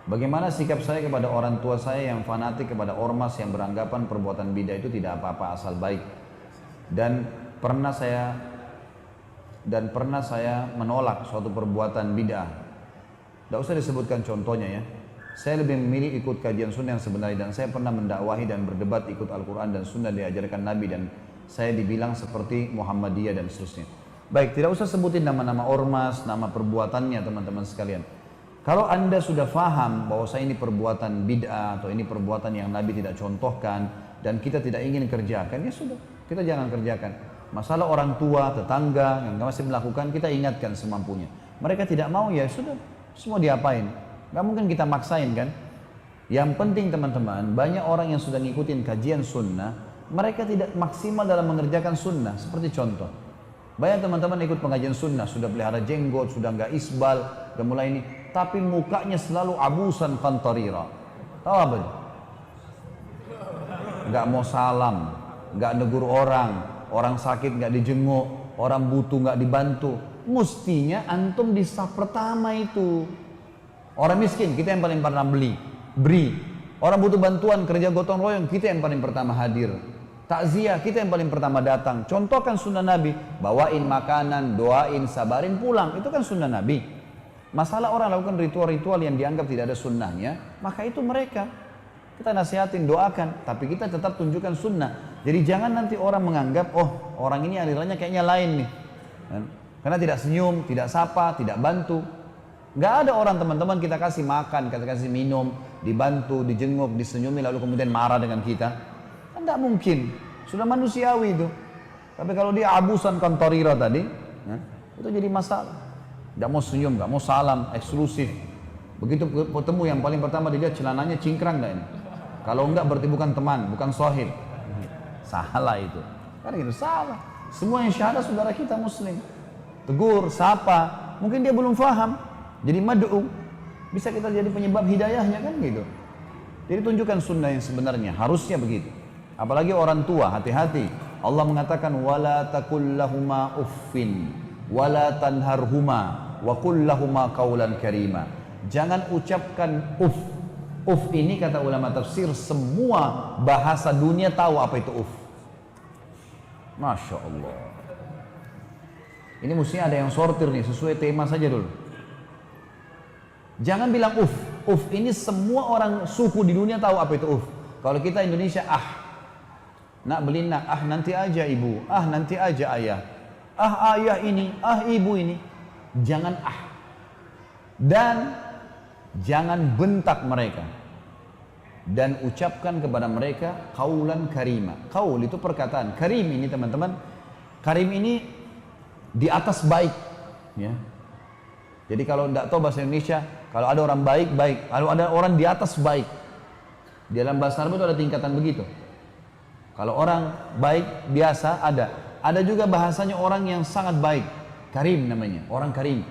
Bagaimana sikap saya kepada orang tua saya yang fanatik kepada ormas yang beranggapan perbuatan bid'ah itu tidak apa-apa asal baik. Dan pernah saya menolak suatu perbuatan bid'ah. Tidak usah disebutkan contohnya ya. Saya lebih memilih ikut kajian sunnah yang sebenarnya, dan saya pernah mendakwahi dan berdebat ikut Al-Quran dan sunnah diajarkan Nabi, dan saya dibilang seperti Muhammadiyah dan seterusnya. Baik, tidak usah sebutin nama-nama ormas, nama perbuatannya teman-teman sekalian. Kalau anda sudah faham bahwa saya ini perbuatan bid'ah atau ini perbuatan yang Nabi tidak contohkan dan kita tidak ingin kerjakan, ya sudah, kita jangan kerjakan. Masalah orang tua, tetangga yang masih melakukan, kita ingatkan semampunya. Mereka tidak mau, ya sudah, semua diapain. Gak mungkin kita maksain kan. Yang penting teman-teman, banyak orang yang sudah ngikutin kajian sunnah, mereka tidak maksimal dalam mengerjakan sunnah. Seperti contoh, banyak teman-teman ikut pengajian sunnah, sudah pelihara jenggot, sudah nggak isbal, udah mulai ini, tapi mukanya selalu abusan kantarira. Tahu apa? Nggak mau salam, nggak negur orang sakit nggak dijenguk, orang butuh nggak dibantu. Mestinya antum di saf pertama itu. Orang miskin kita yang paling pernah beri. Orang butuh bantuan kerja gotong royong, kita yang paling pertama hadir. Takziah kita yang paling pertama datang. Contohkan sunnah Nabi, bawain makanan, doain, sabarin, pulang. Itu kan sunnah Nabi. Masalah orang lakukan ritual-ritual yang dianggap tidak ada sunnahnya, maka itu mereka. Kita nasihatin, doakan, tapi kita tetap tunjukkan sunnah. Jadi jangan nanti orang menganggap, oh orang ini alirannya kayaknya lain nih. Karena tidak senyum, tidak sapa, tidak bantu. Nggak ada orang teman-teman kita kasih makan, kita kasih minum, dibantu, dijenguk, disenyumi, lalu kemudian marah dengan kita. Kan nggak mungkin, sudah manusiawi itu. Tapi kalau dia abusan kantorira tadi, itu jadi masalah. Nggak mau senyum, nggak mau salam, eksklusif. Begitu ketemu yang paling pertama dilihat celananya cingkrang nggak ini? Kalau enggak berarti bukan teman, bukan sohib. Salah itu. Karena itu salah. Semua yang syahadah saudara kita muslim. Tegur, sapa. Mungkin dia belum faham. Jadi mad'u. Bisa kita jadi penyebab hidayahnya kan gitu. Jadi tunjukkan sunnah yang sebenarnya. Harusnya begitu. Apalagi orang tua, hati-hati. Allah mengatakan wala taqul lahuma uffin wala tanharhuma wa qul lahuma qawlan karima. Jangan ucapkan uff. Uff ini kata ulama tafsir, semua bahasa dunia tahu apa itu uff. Masya Allah. Ini mestinya ada yang sortir nih, sesuai tema saja dulu. Jangan bilang uff. Uff ini semua orang suku di dunia tahu apa itu uff. Kalau kita Indonesia, nak beli nak, nanti aja ibu, nanti aja ayah, ayah ini, ibu ini. Jangan dan jangan bentak mereka, dan ucapkan kepada mereka qaulan karima. Qaul itu perkataan, karim ini teman-teman, karim ini di atas baik ya. Jadi kalau tidak tahu bahasa Indonesia, kalau ada orang baik, kalau ada orang di atas baik, di dalam bahasa Arab itu ada tingkatan begitu. Kalau orang baik biasa ada juga bahasanya orang yang sangat baik, karim namanya, orang karim.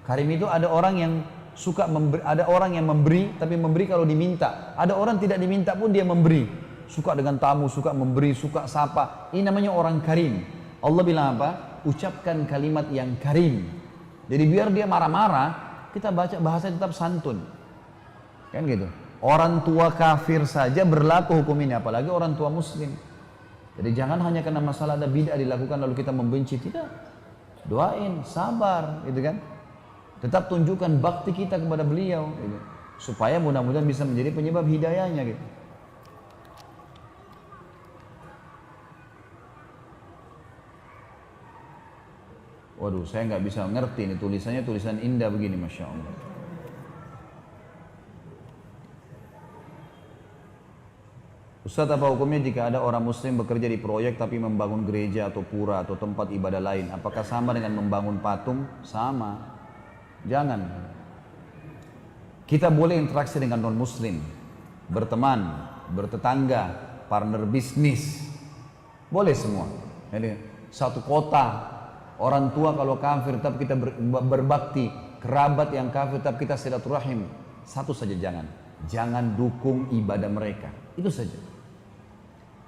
Karim itu ada orang yang suka memberi, ada orang yang memberi, tapi memberi kalau diminta. Ada orang tidak diminta pun dia memberi. Suka dengan tamu, suka memberi, suka sapa. Ini namanya orang karim. Allah bilang apa? Ucapkan kalimat yang karim. Jadi biar dia marah-marah, kita baca bahasa tetap santun. Kan gitu. Orang tua kafir saja berlaku hukum ini, apalagi orang tua muslim. Jadi jangan hanya karena masalah ada bid'ah dilakukan lalu kita membenci, tidak. Doain, sabar, gitu kan. Tetap tunjukkan bakti kita kepada beliau, gitu. Supaya mudah-mudahan bisa menjadi penyebab hidayahnya, gitu. Waduh, saya nggak bisa ngerti ini tulisannya, tulisan indah begini, masya Allah. Ustaz, apa hukumnya jika ada orang muslim bekerja di proyek tapi membangun gereja atau pura atau tempat ibadah lain? Apakah sama dengan membangun patung? Sama. Jangan. Kita boleh interaksi dengan non muslim, berteman, bertetangga, partner bisnis, boleh semua. Jadi satu kota, orang tua kalau kafir tetap kita berbakti, kerabat yang kafir tetap kita silaturahim. Satu saja jangan dukung ibadah mereka, itu saja.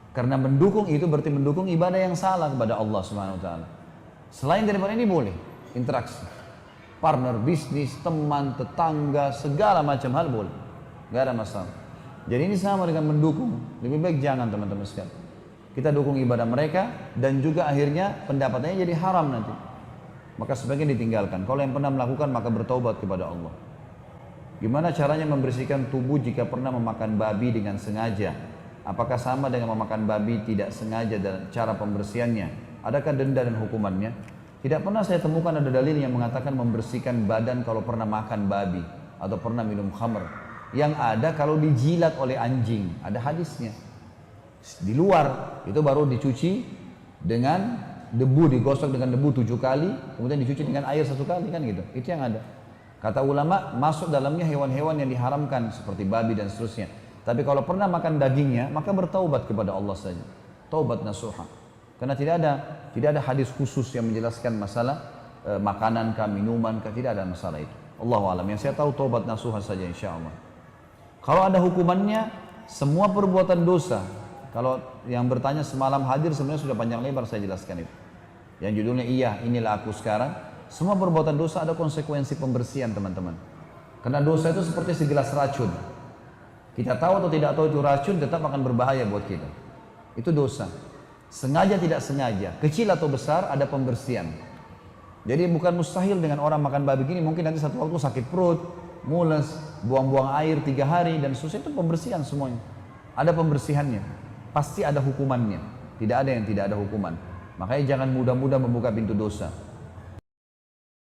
Karena mendukung itu berarti mendukung ibadah yang salah kepada Allah Subhanahu wa taala. Selain daripada ini boleh interaksi. partner bisnis, teman, tetangga, segala macam hal boleh. Gak ada masalah. Jadi ini sama dengan mendukung. Lebih baik jangan teman-teman sekalian. Kita dukung ibadah mereka dan juga akhirnya pendapatannya jadi haram nanti. Maka sebaiknya ditinggalkan. Kalau yang pernah melakukan maka bertaubat kepada Allah. Gimana caranya membersihkan tubuh jika pernah memakan babi dengan sengaja? Apakah sama dengan memakan babi tidak sengaja dan cara pembersihannya? Adakah denda dan hukumannya? Tidak pernah saya temukan ada dalil yang mengatakan membersihkan badan kalau pernah makan babi atau pernah minum khamr. Yang ada kalau dijilat oleh anjing, ada hadisnya. Di luar itu baru dicuci dengan debu, digosok dengan debu 7 kali, kemudian dicuci dengan air 1 kali kan gitu. Itu yang ada. Kata ulama masuk dalamnya hewan-hewan yang diharamkan seperti babi dan seterusnya. Tapi kalau pernah makan dagingnya maka bertaubat kepada Allah saja. Taubat nasuha. Karena tidak ada hadis khusus yang menjelaskan masalah makanan kah, minuman kah, tidak ada masalah itu. Allahu a'lam. Yang saya tahu taubat nasuha saja insyaallah. Kalau ada hukumannya semua perbuatan dosa. Kalau yang bertanya semalam hadir sebenarnya sudah panjang lebar saya jelaskan itu. Yang judulnya iya inilah aku sekarang. Semua perbuatan dosa ada konsekuensi pembersihan teman-teman. Karena dosa itu seperti segelas racun. Kita tahu atau tidak tahu itu racun tetap akan berbahaya buat kita. Itu dosa. Sengaja tidak sengaja, kecil atau besar ada pembersihan. Jadi bukan mustahil dengan orang makan babi gini mungkin nanti satu waktu sakit perut, mules, buang-buang air 3 hari dan seterusnya itu pembersihan semuanya. Ada pembersihannya. Pasti ada hukumannya. Tidak ada yang tidak ada hukuman. Makanya jangan mudah-mudah membuka pintu dosa.